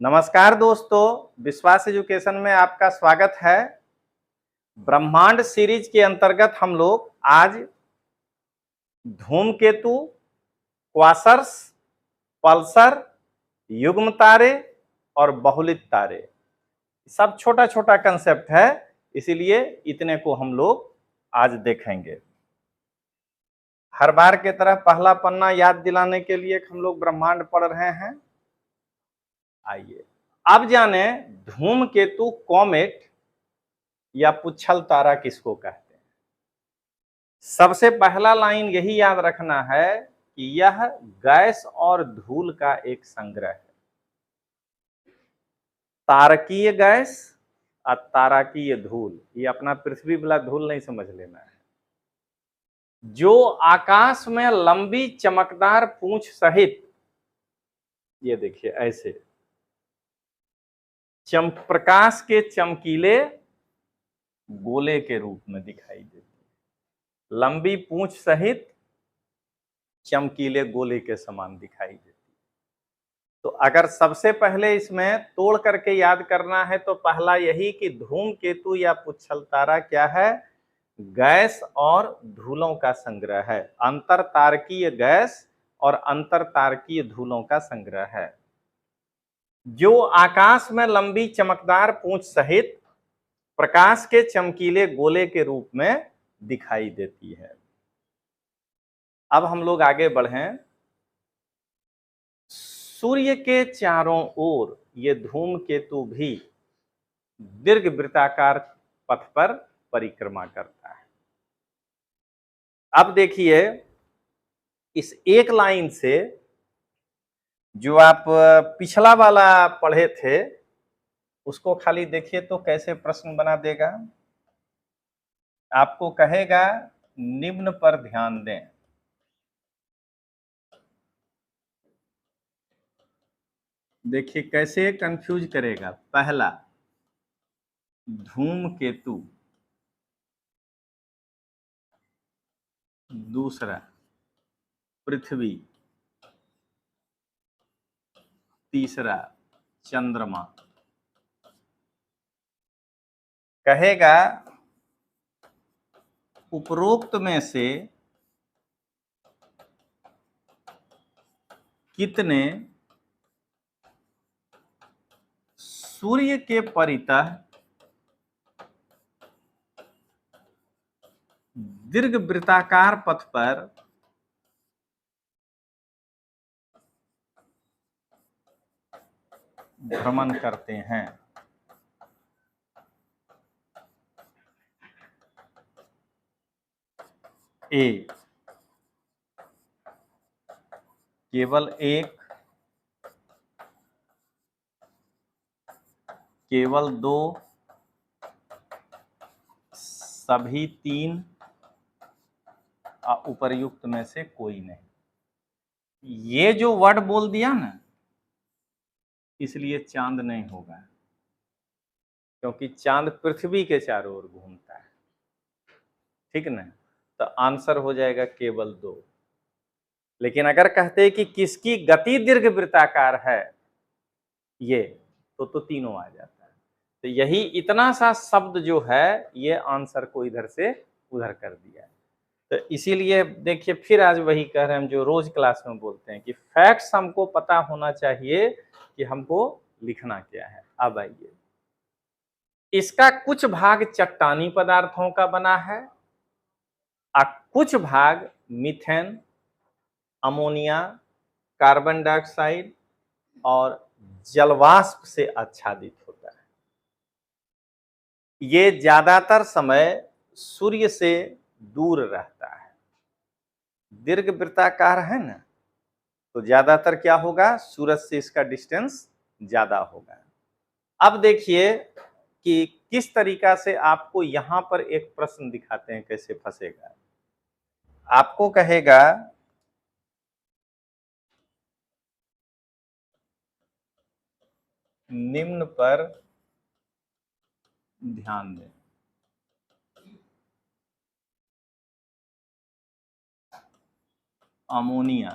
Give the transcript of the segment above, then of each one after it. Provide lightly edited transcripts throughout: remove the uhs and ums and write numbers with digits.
नमस्कार दोस्तों, विश्वास एजुकेशन में आपका स्वागत है। ब्रह्मांड सीरीज के अंतर्गत हम लोग आज धूमकेतु, क्वासर्स, पल्सर, युग्म तारे और बहुलित तारे सब छोटा छोटा कंसेप्ट है, इसीलिए इतने को हम लोग आज देखेंगे। हर बार की तरह पहला पन्ना याद दिलाने के लिए हम लोग ब्रह्मांड पढ़ रहे हैं। आइए अब जाने धूमकेतु, कॉमेट या पुच्छल तारा किसको कहते हैं। सबसे पहला लाइन यही याद रखना है कि यह गैस और धूल का एक संग्रह है। तारकीय गैस और तारकीय धूल, ये अपना पृथ्वी वाला धूल नहीं समझ लेना है। जो आकाश में लंबी चमकदार पूंछ सहित, ये देखिए ऐसे प्रकाश के चमकीले गोले के रूप में दिखाई देती है। लंबी पूंछ सहित चमकीले गोले के समान दिखाई देती। तो अगर सबसे पहले इसमें तोड़ करके याद करना है तो पहला यही कि धूमकेतु या पुच्छल तारा क्या है? गैस और धूलों का संग्रह है। अंतर तारकीय गैस और अंतर तारकीय धूलों का संग्रह है, जो आकाश में लंबी चमकदार पूंछ सहित प्रकाश के चमकीले गोले के रूप में दिखाई देती है। अब हम लोग आगे बढ़ें। सूर्य के चारों ओर ये धूमकेतु भी दीर्घ वृत्ताकार पथ पर परिक्रमा करता है। अब देखिए, इस एक लाइन से जो आप पिछला वाला पढ़े थे उसको खाली देखिए तो कैसे प्रश्न बना देगा। आपको कहेगा निम्न पर ध्यान दें। देखिए कैसे कंफ्यूज करेगा। पहला धूमकेतु, दूसरा पृथ्वी, तीसरा चंद्रमा। कहेगा उपरोक्त में से कितने सूर्य के परितः दीर्घ वृत्ताकार पथ पर भ्रमण करते हैं। ए केवल एक, केवल दो, सभी तीन, उपर्युक्त में से कोई नहीं। ये जो वर्ड बोल दिया ना, इसलिए चांद नहीं होगा, क्योंकि चांद पृथ्वी के चारों ओर घूमता है। ठीक ना? तो आंसर हो जाएगा केवल दो। लेकिन अगर कहते कि किसकी गति दीर्घ वृत्ताकार है, ये तो तीनों आ जाता है। तो यही इतना सा शब्द जो है, ये आंसर को इधर से उधर कर दिया है। तो इसीलिए देखिए, फिर आज वही कह रहे हैं हम जो रोज क्लास में बोलते हैं कि फैक्ट्स हमको पता होना चाहिए कि हमको लिखना क्या है। अब आइए, इसका कुछ भाग चट्टानी पदार्थों का बना है और कुछ भाग मीथेन, अमोनिया, कार्बन डाइऑक्साइड और जलवाष्प से आच्छादित होता है। ये ज्यादातर समय सूर्य से दूर रहता है। दीर्घ वृत्ताकार है ना, तो ज्यादातर क्या होगा, सूरज से इसका डिस्टेंस ज्यादा होगा। अब देखिए कि किस तरीका से आपको यहां पर एक प्रश्न दिखाते हैं कैसे फंसेगा। आपको कहेगा निम्न पर ध्यान दें। Ammonia,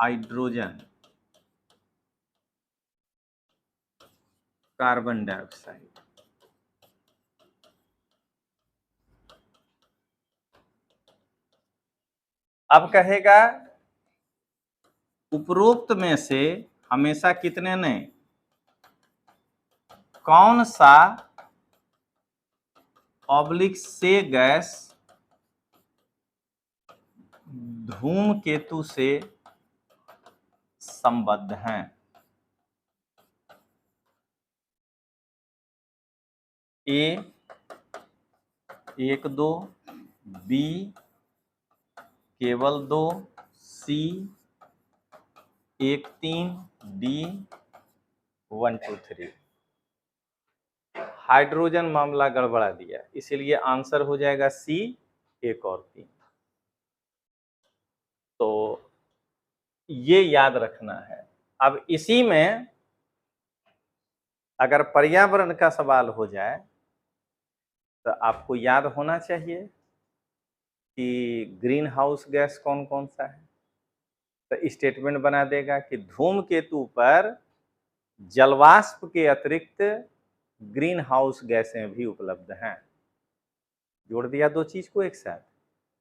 hydrogen, carbon dioxide. अब कहेगा उपरोक्त में से हमेशा कितने ने, कौन सा ऑब्लिक से गैस धूमकेतु से संबद्ध हैं। ए 1-2, बी केवल 2, सी 1-3, डी 1-2-3। हाइड्रोजन मामला गड़बड़ा दिया, इसीलिए आंसर हो जाएगा सी 1 और 3। तो ये याद रखना है। अब इसी में अगर पर्यावरण का सवाल हो जाए तो आपको याद होना चाहिए कि ग्रीन हाउस गैस कौन कौन सा है। तो स्टेटमेंट बना देगा कि धूमकेतु पर जलवाष्प के अतिरिक्त ग्रीन हाउस गैसें भी उपलब्ध हैं। जोड़ दिया दो चीज को एक साथ,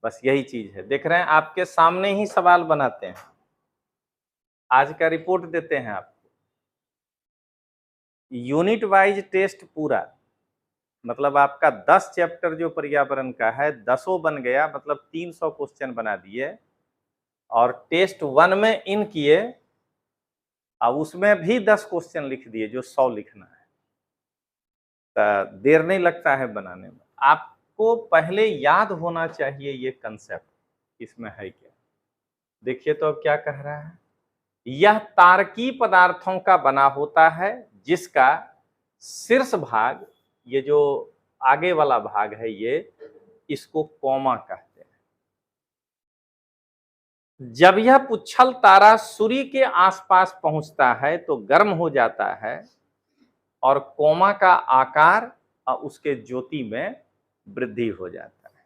बस यही चीज है। देख रहे हैं आपके सामने ही सवाल बनाते हैं, आज का रिपोर्ट देते हैं आपको। यूनिट वाइज टेस्ट पूरा, मतलब आपका 10 चैप्टर जो पर्यावरण का है 10 बन गया, मतलब 300 क्वेश्चन बना दिए। और टेस्ट 1 में इन किए, अब उसमें भी 10 क्वेश्चन लिख दिए जो 100 लिखना है। तो देर नहीं लगता है बनाने में। आपको पहले याद होना चाहिए ये कंसेप्ट इसमें है क्या। देखिए तो अब क्या कह रहा है, यह तारकीय पदार्थों का बना होता है जिसका शीर्ष भाग, ये जो आगे वाला भाग है ये, इसको कॉमा कहते हैं। जब यह पुच्छल तारा सूर्य के आसपास पहुंचता है तो गर्म हो जाता है और कोमा का आकार और उसके ज्योति में वृद्धि हो जाता है।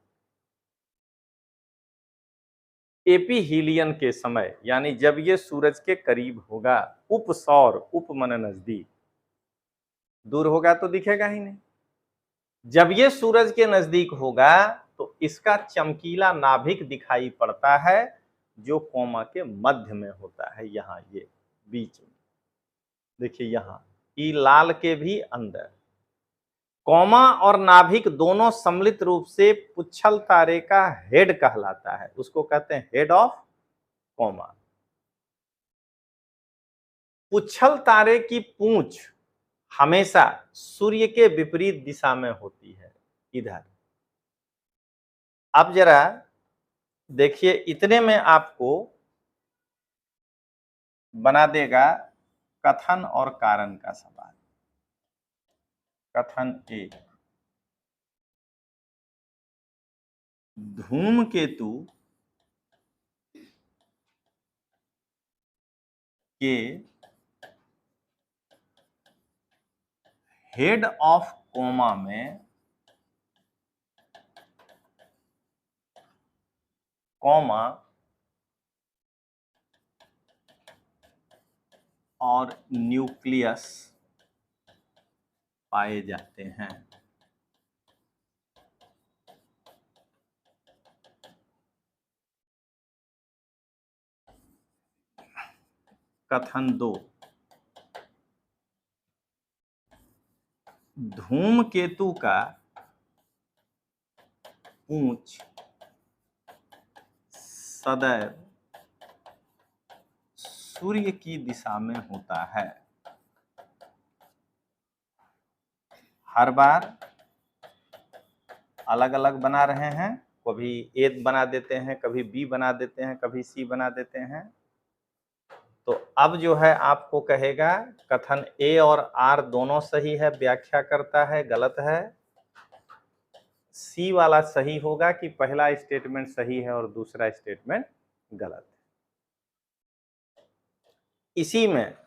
एपीहीलियन के समय, यानी जब ये सूरज के करीब होगा, उपसौर, उप मन नजदीक, दूर होगा तो दिखेगा ही नहीं। जब ये सूरज के नजदीक होगा तो इसका चमकीला नाभिक दिखाई पड़ता है जो कोमा के मध्य में होता है, यहां ये बीच में देखिए, यहां ई लाल के भी अंदर। कोमा और नाभिक दोनों सम्मिलित रूप से पुच्छल तारे का हेड कहलाता है, उसको कहते हैं हेड ऑफ कोमा। पुच्छल तारे की पूंछ हमेशा सूर्य के विपरीत दिशा में होती है, इधर। अब जरा देखिए, इतने में आपको बना देगा कथन और कारण का सवाल। कथन 1, धूमकेतु के हेड ऑफ कोमा में कोमा और न्यूक्लियस पाए जाते हैं। कथन 2, धूमकेतु का पूंछ सदैव सूर्य की दिशा में होता है। हर बार अलग अलग बना रहे हैं, कभी ए बना देते हैं, कभी बी बना देते हैं, कभी सी बना देते हैं। तो अब जो है आपको कहेगा कथन ए और आर दोनों सही है, व्याख्या करता है, गलत है। सी वाला सही होगा कि पहला स्टेटमेंट सही है और दूसरा स्टेटमेंट गलत है। इसी में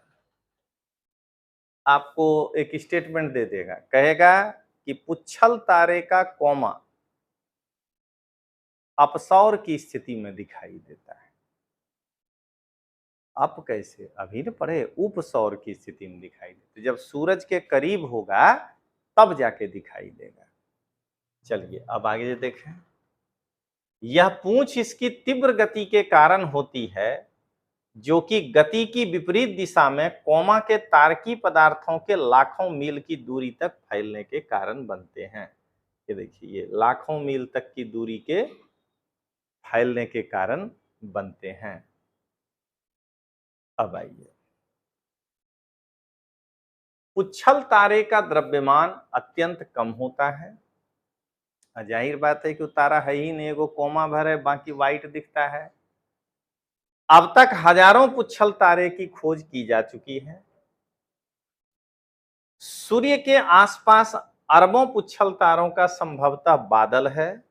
आपको एक स्टेटमेंट दे देगा, कहेगा कि पुच्छल तारे का कोमा अपसौर की स्थिति में दिखाई देता है। अप कैसे, अभी न पढ़े, उप सौर की स्थिति में दिखाई देते, जब सूरज के करीब होगा तब जाके दिखाई देगा। चलिए अब आगे देखें। यह पूंछ इसकी तीव्र गति के कारण होती है, जो कि गति की विपरीत दिशा में कोमा के तारकी पदार्थों के लाखों मील की दूरी तक फैलने के कारण बनते हैं। ये देखिए, ये लाखों मील तक की दूरी के फैलने के कारण बनते हैं। अब आइए, उच्छल तारे का द्रव्यमान अत्यंत कम होता है। जाहिर बात है कि तारा है ही नहीं, एगो कोमा भर है, बाकी व्हाइट दिखता है। अब तक हजारों पुच्छल तारे की खोज की जा चुकी है। सूर्य के आसपास अरबों पुच्छल तारों का संभवतः बादल है,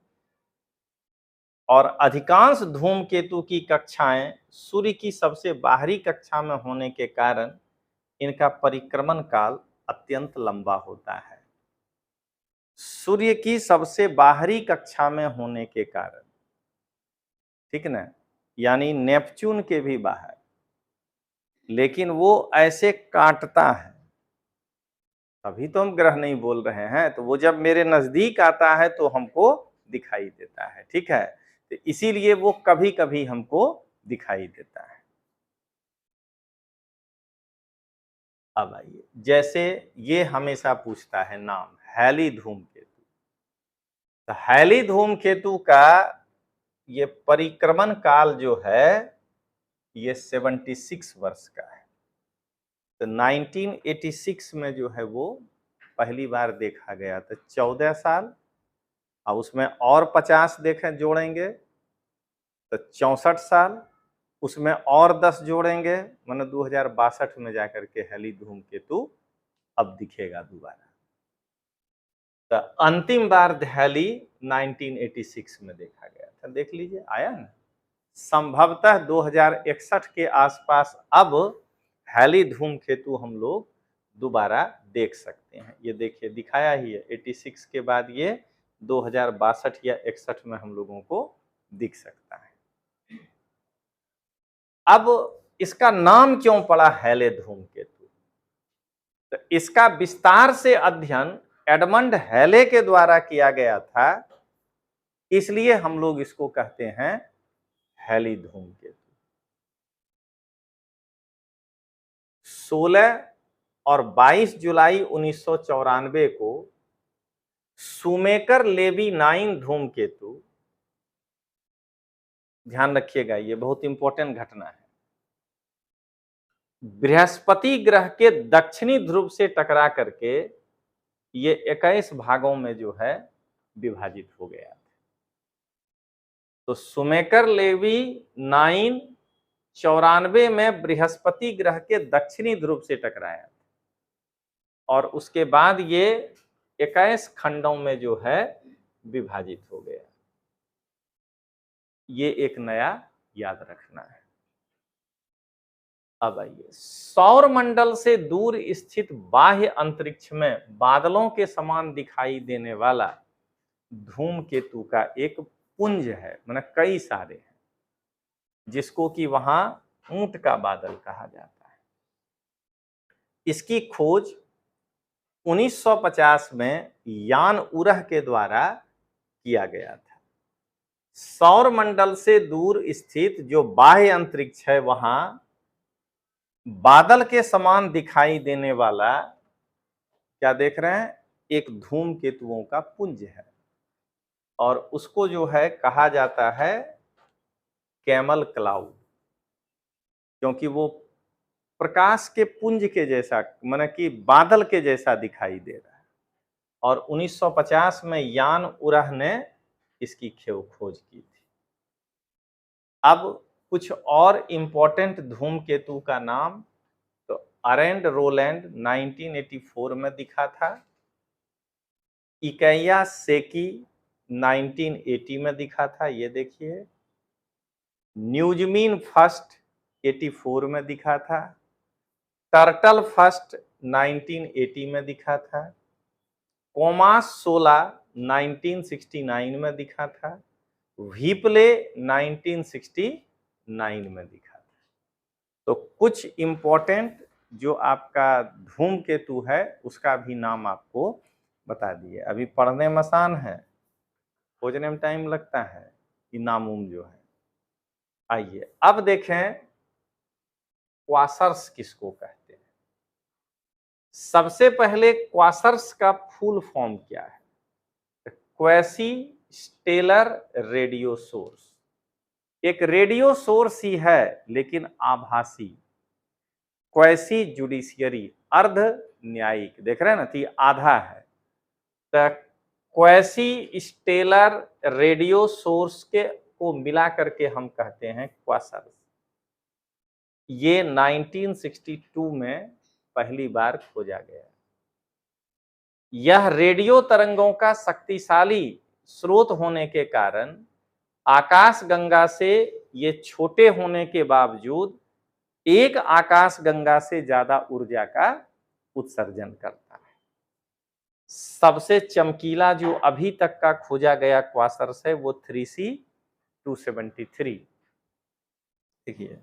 और अधिकांश धूमकेतु की कक्षाएं सूर्य की सबसे बाहरी कक्षा में होने के कारण इनका परिक्रमण काल अत्यंत लंबा होता है। सूर्य की सबसे बाहरी कक्षा में होने के कारण, ठीक ना, यानी नेपच्यून के भी बाहर, लेकिन वो ऐसे काटता है, तभी तो हम ग्रह नहीं बोल रहे हैं। तो वो जब मेरे नजदीक आता है तो हमको दिखाई देता है, ठीक है, तो इसीलिए वो कभी कभी हमको दिखाई देता है। अब आइए, जैसे ये हमेशा पूछता है नाम, हैली धूमकेतु। तो हैली धूमकेतु का ये परिक्रमण काल जो है ये 76 वर्ष का है। तो 1986 में जो है वो पहली बार देखा गया, तो 14 साल, और उसमें और 50 देखें जोड़ेंगे तो 64 साल, उसमें और 10 जोड़ेंगे, माने 2062 में जाकर के हैली धूमकेतु अब दिखेगा दोबारा। तो अंतिम बार हैली 1986 में देखा गया था। देख लीजिए, आया ना। संभवतः 2061 के आसपास अब हैली धूमकेतु हम लोग दोबारा देख सकते हैं। ये देखिए, दिखाया ही है, 86 के बाद ये 2062 या 61 में हम लोगों को दिख सकता है। अब इसका नाम क्यों पड़ा हैले धूमकेतु? तो इसका विस्तार से अध्ययन एडमंड हैले के द्वारा किया गया था, इसलिए हम लोग इसको कहते हैं हैली धूमकेतु। 16 और 22 जुलाई 1994 को शूमेकर लेवी 9 धूमकेतु, ध्यान रखिएगा ये बहुत इंपॉर्टेंट घटना है, बृहस्पति ग्रह के दक्षिणी ध्रुव से टकरा करके ये 21 भागों में जो है विभाजित हो गया। तो शूमेकर लेवी 9 94 में बृहस्पति ग्रह के दक्षिणी ध्रुव से टकराया, और उसके बाद ये 21 खंडों में जो है विभाजित हो गया। ये एक नया याद रखना है। अब आइए, सौर मंडल से दूर स्थित बाह्य अंतरिक्ष में बादलों के समान दिखाई देने वाला धूमकेतु का एक पुंज है, माने कई सारे हैं, जिसको कि वहां ऊंट का बादल कहा जाता है। इसकी खोज 1950 में यान उरह के द्वारा किया गया था। सौर मंडल से दूर स्थित जो बाह्य अंतरिक्ष है, वहां बादल के समान दिखाई देने वाला, क्या देख रहे हैं, एक धूमकेतुओं का पुंज है, और उसको जो है कहा जाता है कैमल क्लाउड, क्योंकि वो प्रकाश के पुंज के जैसा, माने कि बादल के जैसा दिखाई दे रहा है। और 1950 में यान उरह ने इसकी खोज की थी। अब कुछ और इंपॉर्टेंट धूमकेतु का नाम, तो अरेंड रोलैंड 1984 में दिखा था, इकैया सेकी 1980 में दिखा था, ये देखिए, न्यूजमीन फर्स्ट 84 में दिखा था, टर्टल फर्स्ट 1980 में दिखा था, कोमास 16 1969 में दिखा था, व्हीपले 1969 में दिखा था। तो कुछ इम्पोर्टेंट जो आपका धूमकेतु है उसका भी नाम आपको बता दिए। अभी पढ़ने में आसान है, खोजने में टाइम लगता है कि नाम जो है। आइए अब देखें क्वासर्स किसको कहते हैं। सबसे पहले क्वासर्स का फुल फॉर्म क्या है? Quasi stellar radio source. एक रेडियो सोर्स ही है लेकिन आभासी। क्वेसी जुडिशियरी, अर्ध न्यायिक, देख रहे हैं ना, तो आधा है। तो क्वेसी स्टेलर रेडियो सोर्स के को मिला करके हम कहते हैं क्वासर्स। ये 1962 में पहली बार खोजा गया। यह रेडियो तरंगों का शक्तिशाली स्रोत होने के कारण आकाशगंगा से ये छोटे होने के बावजूद एक आकाशगंगा से ज्यादा ऊर्जा का उत्सर्जन करता है। सबसे चमकीला जो अभी तक का खोजा गया क्वासर्स है वो 3C273। देखिए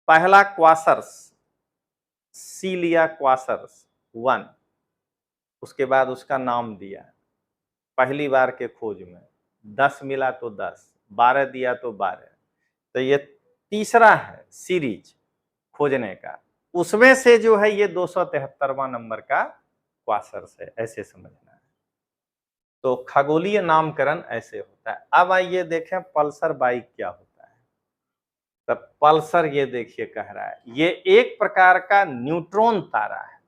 पहला क्वासर्स सीलिया क्वासर्स 1, उसके बाद उसका नाम दिया पहली बार के खोज में। 10 मिला तो 10, 12 दिया तो 12। तो ये तीसरा है सीरीज खोजने का। उसमें से जो है ये 273वां नंबर का क्वासर्स है, ऐसे समझना है। तो खगोलीय नामकरण ऐसे होता है। अब आइए देखें पल्सर बाइक क्या होता है। तब पल्सर ये देखिए कह रहा है ये एक प्रकार का न्यूट्रॉन तारा है।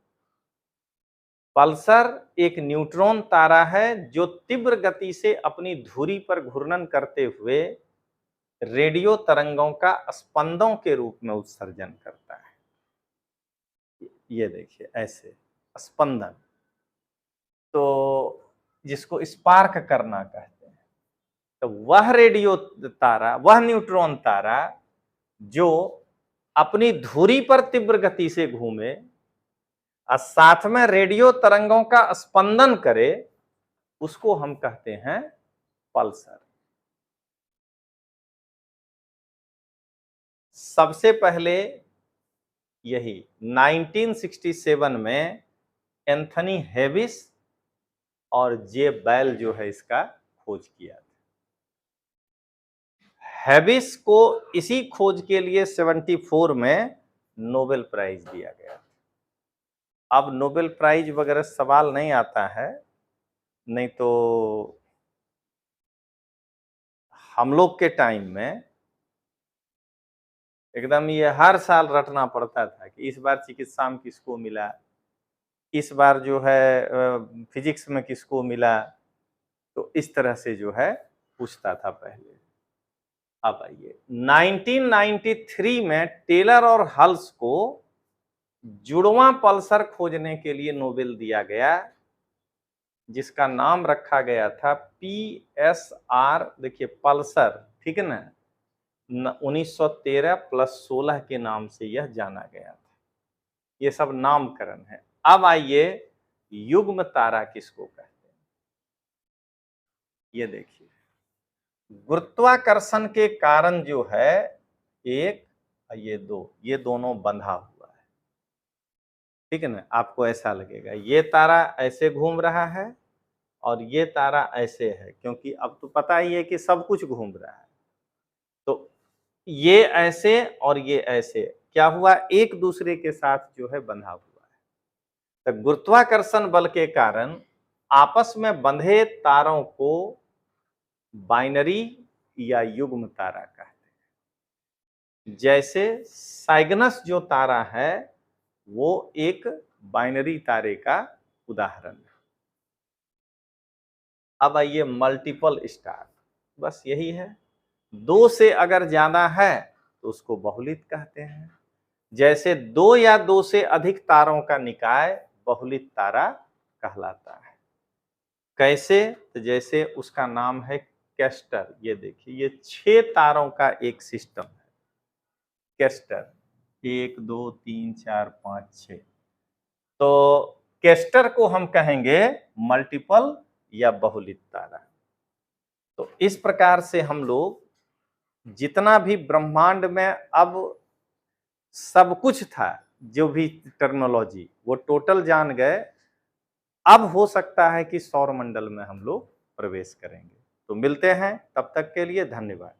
पल्सर एक न्यूट्रॉन तारा है जो तीव्र गति से अपनी धुरी पर घूर्णन करते हुए रेडियो तरंगों का स्पंदों के रूप में उत्सर्जन करता है। ये देखिए ऐसे स्पंदन, तो जिसको स्पार्क करना कहते हैं। तो वह रेडियो तारा, वह न्यूट्रॉन तारा जो अपनी धुरी पर तीव्र गति से घूमे और साथ में रेडियो तरंगों का स्पंदन करे, उसको हम कहते हैं पल्सर। सबसे पहले यही 1967 में एंथनी हेविस और जे बैल जो है इसका खोज किया था। हेविस को इसी खोज के लिए 74 में नोबेल प्राइज दिया गया। अब नोबेल प्राइज वगैरह सवाल नहीं आता है, नहीं तो हम लोग के टाइम में एकदम ये हर साल रटना पड़ता था कि इस बार चिकित्सा में किसको मिला, इस बार जो है फिजिक्स में किसको मिला। तो इस तरह से जो है पूछता था पहले। अब आइए 1993 में टेलर और हल्स को जुड़वां पल्सर खोजने के लिए नोबेल दिया गया, जिसका नाम रखा गया था PSR। देखिए पल्सर, ठीक है ना, 1913 + 16 के नाम से यह जाना गया था। ये सब नामकरण है। अब आइए युग्म तारा किसको कहते हैं। ये देखिए गुरुत्वाकर्षण के कारण जो है एक, ये दो, ये दोनों बंधा हुआ है, ठीक है ना। आपको ऐसा लगेगा ये तारा ऐसे घूम रहा है और ये तारा ऐसे है, क्योंकि अब तो पता ही है कि सब कुछ घूम रहा है। तो ये ऐसे और ये ऐसे क्या हुआ, एक दूसरे के साथ जो है बंधा हुआ है। तो गुरुत्वाकर्षण बल के कारण आपस में बंधे तारों को बाइनरी या युग्म तारा कहते हैं। जैसे साइगनस जो तारा है वो एक बाइनरी तारे का उदाहरण है। अब आइए मल्टीपल स्टार, बस यही है। 2 से अगर ज्यादा है तो उसको बहुलित कहते हैं। जैसे 2 या 2 से अधिक तारों का निकाय बहुलित तारा कहलाता है। कैसे, तो जैसे उसका नाम है कैस्टर। ये देखिए ये 6 तारों का एक सिस्टम है कैस्टर, 1 2 3 4 5 6। तो कैस्टर को हम कहेंगे मल्टीपल या बहुलित तारा। तो इस प्रकार से हम लोग जितना भी ब्रह्मांड में अब सब कुछ था, जो भी टेक्नोलॉजी, वो टोटल जान गए। अब हो सकता है कि सौर मंडल में हम लोग प्रवेश करेंगे। तो मिलते हैं, तब तक के लिए धन्यवाद।